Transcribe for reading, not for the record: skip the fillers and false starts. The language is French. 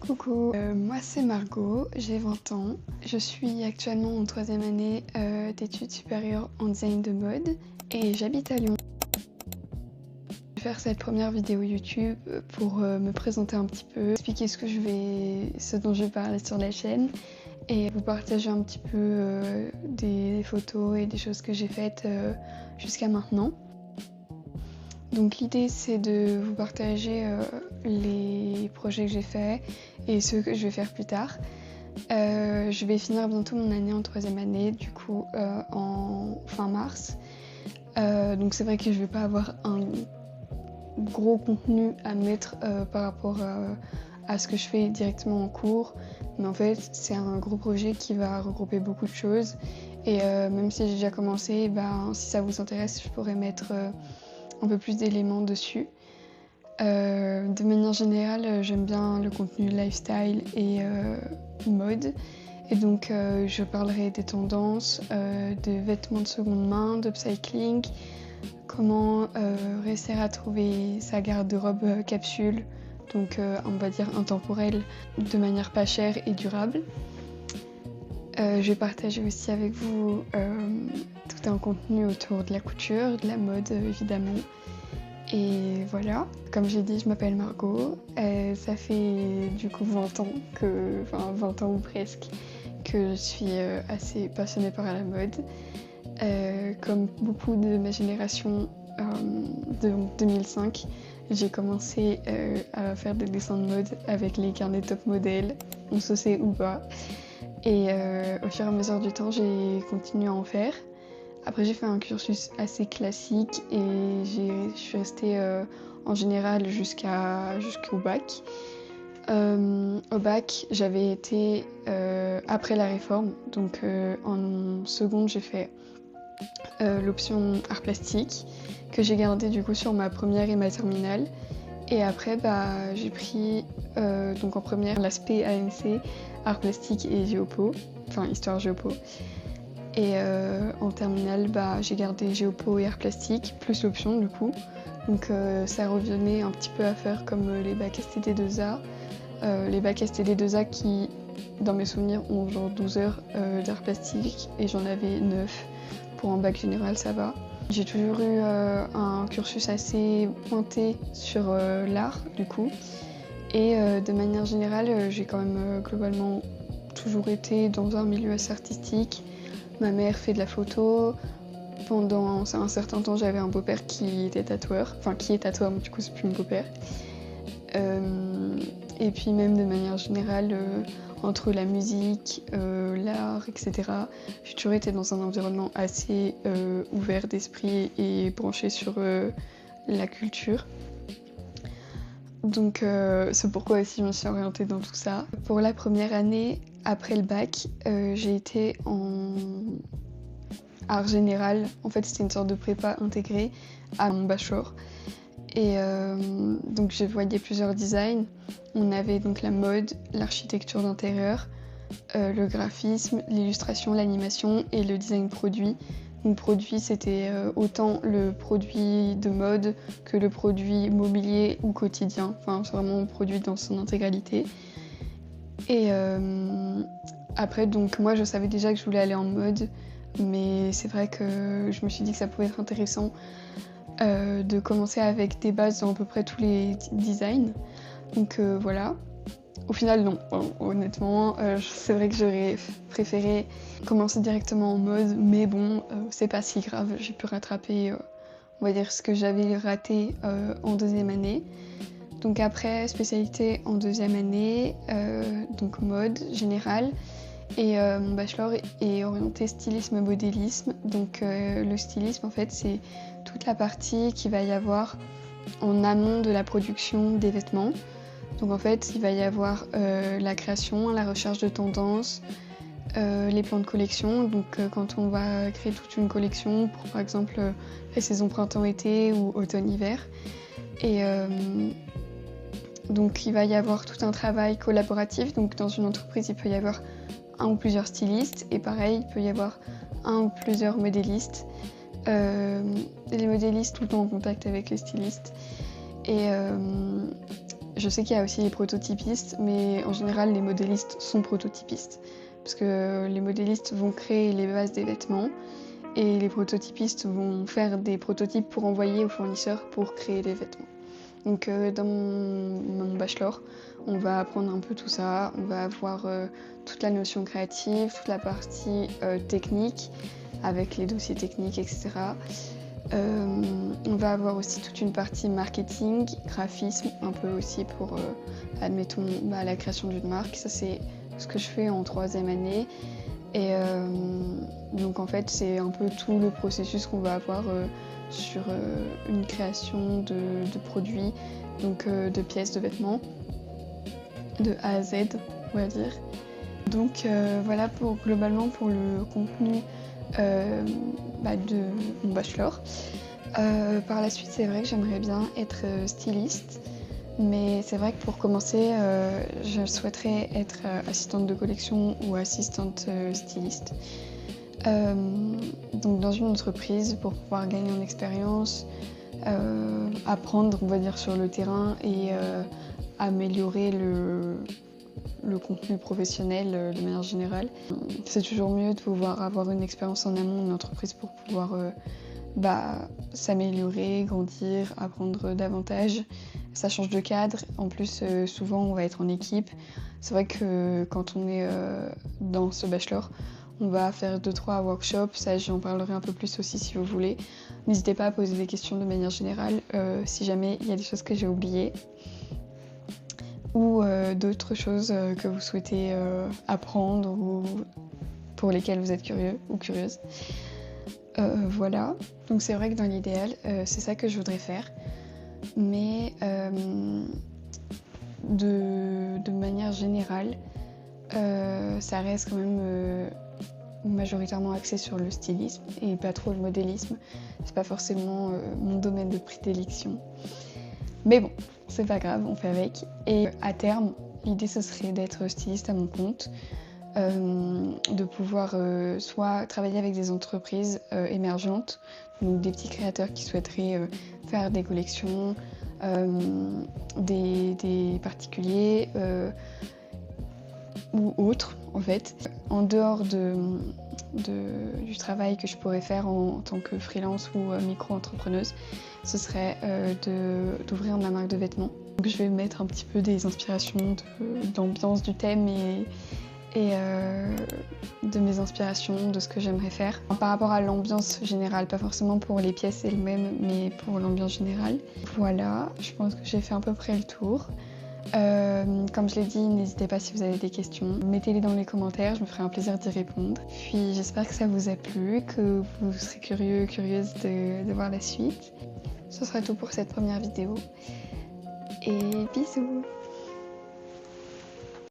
Coucou, moi c'est Margot, j'ai 20 ans. Je suis actuellement en 3e année d'études supérieures en design de mode et j'habite à Lyon. Je vais faire cette première vidéo YouTube pour me présenter un petit peu, expliquer ce dont je vais parler sur la chaîne et vous partager un petit peu des photos et des choses que j'ai faites jusqu'à maintenant. Donc l'idée c'est de vous partager les projets que j'ai faits et ceux que je vais faire plus tard. Je vais finir bientôt mon année en 3e année, du coup en fin mars. Donc c'est vrai que je vais pas avoir un gros contenu à mettre par rapport à ce que je fais directement en cours. Mais en fait c'est un gros projet qui va regrouper beaucoup de choses. Et même si j'ai déjà commencé, si ça vous intéresse, je pourrais mettre un peu plus d'éléments dessus. De manière générale, j'aime bien le contenu lifestyle et mode. Et donc je parlerai des tendances, de vêtements de seconde main, d'upcycling, comment réussir à trouver sa garde-robe capsule, donc on va dire intemporelle, de manière pas chère et durable. Je vais partager aussi avec vous tout un contenu autour de la couture, de la mode évidemment. Et voilà, comme j'ai dit, je m'appelle Margot. Ça fait du coup 20 ans 20 ans ou presque, que je suis assez passionnée par la mode. Comme beaucoup de ma génération de 2005, j'ai commencé à faire des dessins de mode avec les carnets top modèle, on sauçait ou pas. Et au fur et à mesure du temps, j'ai continué à en faire. Après, j'ai fait un cursus assez classique et je suis restée en général jusqu'au bac. Au bac, j'avais été après la réforme, donc en seconde, j'ai fait l'option art plastique que j'ai gardée du coup sur ma première et ma terminale. Et après, j'ai pris donc en première l'aspect ANC, art plastique et géopo, enfin histoire géopo. Et en terminale, j'ai gardé géopo et art plastique, plus l'option du coup. Donc ça revenait un petit peu à faire comme les bacs STD2A. Les bacs STD2A qui, dans mes souvenirs, ont genre 12 heures d'art plastique et j'en avais 9. Pour un bac général, ça va. J'ai toujours eu un cursus assez pointé sur l'art du coup. Et de manière générale, j'ai quand même globalement toujours été dans un milieu assez artistique. Ma mère fait de la photo. Pendant un certain temps, j'avais un beau-père qui était tatoueur. Enfin, qui est tatoueur, mais du coup, c'est plus mon beau-père. Et puis même de manière générale, entre la musique, l'art, etc., j'ai toujours été dans un environnement assez ouvert d'esprit et branché sur la culture. Donc c'est pourquoi aussi je me suis orientée dans tout ça. Pour la première année, après le bac, j'ai été en art général. En fait, c'était une sorte de prépa intégrée à mon bachelor. Et donc je voyais plusieurs designs. On avait donc la mode, l'architecture d'intérieur, le graphisme, l'illustration, l'animation et le design produit. Donc produit, c'était autant le produit de mode que le produit mobilier ou quotidien. Enfin, c'est vraiment produit dans son intégralité. Et après, donc moi, je savais déjà que je voulais aller en mode, mais c'est vrai que je me suis dit que ça pouvait être intéressant de commencer avec des bases dans à peu près tous les designs. Donc voilà. Au final, non. Honnêtement, c'est vrai que j'aurais préféré commencer directement en mode, mais bon, c'est pas si grave. J'ai pu rattraper, on va dire, ce que j'avais raté en 2e année. Donc après, spécialité en 2e année, donc mode générale. Et mon bachelor est orienté stylisme-modélisme. Donc le stylisme, en fait, c'est toute la partie qu'il va y avoir en amont de la production des vêtements. Donc en fait, il va y avoir la création, la recherche de tendances, les plans de collection. Donc quand on va créer toute une collection pour par exemple la saison printemps-été ou automne-hiver. Et donc il va y avoir tout un travail collaboratif. Donc dans une entreprise, il peut y avoir un ou plusieurs stylistes. Et pareil, il peut y avoir un ou plusieurs modélistes. Les modélistes tout le temps en contact avec les stylistes. Et Je sais qu'il y a aussi les prototypistes, mais en général les modélistes sont prototypistes. Parce que les modélistes vont créer les bases des vêtements et les prototypistes vont faire des prototypes pour envoyer aux fournisseurs pour créer les vêtements. Donc dans mon bachelor, on va apprendre un peu tout ça, on va avoir toute la notion créative, toute la partie technique avec les dossiers techniques, etc. On va avoir aussi toute une partie marketing, graphisme, un peu aussi pour, admettons, la création d'une marque. Ça, c'est ce que je fais en 3e année. Et donc, en fait, c'est un peu tout le processus qu'on va avoir sur une création de produits, donc de pièces de vêtements, de A à Z, on va dire. Donc, voilà globalement pour le contenu de mon bachelor. Par la suite, c'est vrai que j'aimerais bien être styliste, mais c'est vrai que pour commencer, je souhaiterais être assistante de collection ou assistante styliste. Donc dans une entreprise pour pouvoir gagner en expérience, apprendre, on va dire, sur le terrain et améliorer le contenu professionnel de manière générale. C'est toujours mieux de pouvoir avoir une expérience en amont d'une entreprise pour pouvoir s'améliorer, grandir, apprendre davantage. Ça change de cadre. En plus, souvent, on va être en équipe. C'est vrai que quand on est dans ce bachelor, on va faire 2-3 workshops. Ça, j'en parlerai un peu plus aussi si vous voulez. N'hésitez pas à poser des questions de manière générale si jamais il y a des choses que j'ai oubliées ou d'autres choses que vous souhaitez apprendre ou pour lesquelles vous êtes curieux ou curieuse. Voilà, donc c'est vrai que dans l'idéal, c'est ça que je voudrais faire, mais de manière générale, ça reste quand même majoritairement axé sur le stylisme et pas trop le modélisme. C'est pas forcément mon domaine de prédilection. Mais bon, c'est pas grave, on fait avec. Et à terme, l'idée ce serait d'être styliste à mon compte, de pouvoir soit travailler avec des entreprises émergentes, donc des petits créateurs qui souhaiteraient faire des collections, des particuliers ou autres en fait. En dehors du travail que je pourrais faire en tant que freelance ou micro-entrepreneuse, ce serait d'ouvrir ma marque de vêtements. Donc je vais mettre un petit peu des inspirations d'ambiance du thème et de mes inspirations, de ce que j'aimerais faire. Par rapport à l'ambiance générale, pas forcément pour les pièces elles-mêmes, mais pour l'ambiance générale. Voilà, je pense que j'ai fait à peu près le tour. Comme je l'ai dit, n'hésitez pas si vous avez des questions, mettez-les dans les commentaires, je me ferai un plaisir d'y répondre. Puis j'espère que ça vous a plu, que vous serez curieux, curieuse de voir la suite. Ce sera tout pour cette première vidéo et bisous!